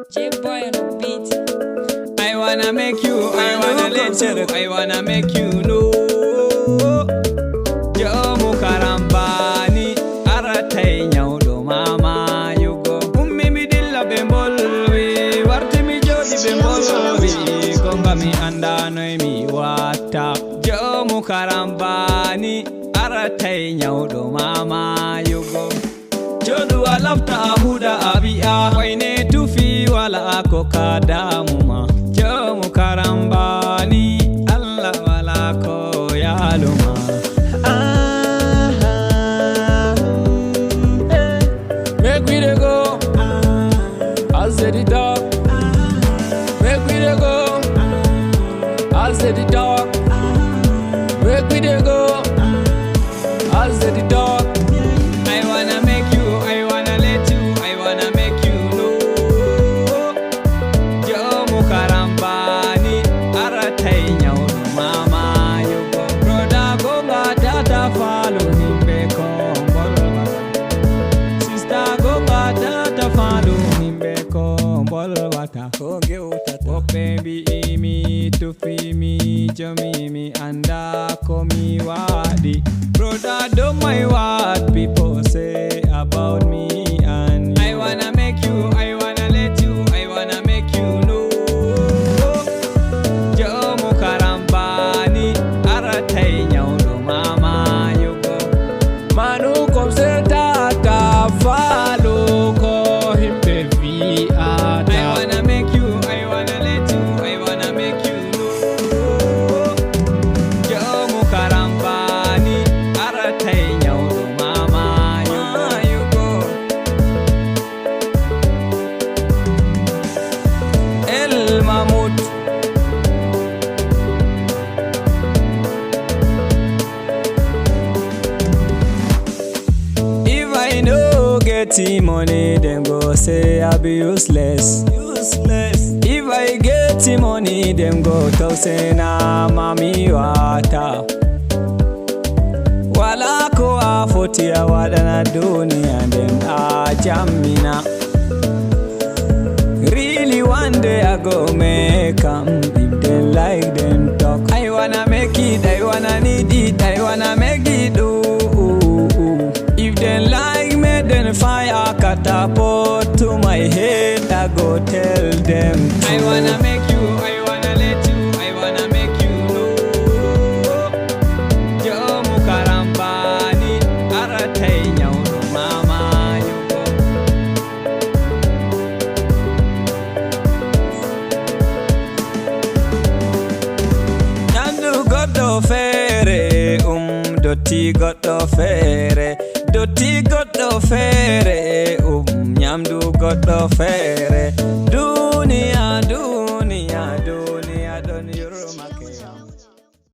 J-Boy on the beat. I wanna make you, I wanna let you, I wanna make you know. Jomu karambani, aratai nyaudo mama yugo. Ummi mi dilla bembolwi, warti mi jodi bembolwi. Konga mi andano mi wata. Jomu karambani, aratai nyaudo mama yugo. Jodu alafta huda abia, waine tufi wala ako kadamuma. Jomu karambani, Allah wala ko yaluma. Make we dey go, I said the dog. Make we dey go, I said the dog. Make we dey go, I said the dog. I wanna make you, I wanna let you, I wanna make you know. Jomu karambani, aratai nyaudu mama yugo. Broda gonga data follow himbe kombol. Sister gonga data follow himbe kombol wata. Konge utata. Oh baby imi tufi mi jomi mi anda komi wadi. Brother don't mind what people say about me and you. I wanna make you, I wanna let you, I wanna make you know. Jomu karambani, aratai nyaudo mama yugo. Manu komse tata falo ko himbe vi ata. I wanna make you, I wanna let you, I wanna make you know. Jomu karambani, aratai nyaudo mama yugo. El Mahmoud. If I no get money, them go say I be useless. If I get money, them go talk say na mami wata. Wala ko afotia wadana dunia dem a jamina. Really one day I go make 'em if they like them talk. I wanna make it, I wanna need it, I wanna make it ooh. If they like me then fire catapult to my head, I go tell them I wanna make you, I wanna let you, I wanna make you know. Jomu karambani, aratai nyaudo mama yugo. Nyandu goddo fere, doti goddo fere. Doti goddo fere, nyamdu goddo fere.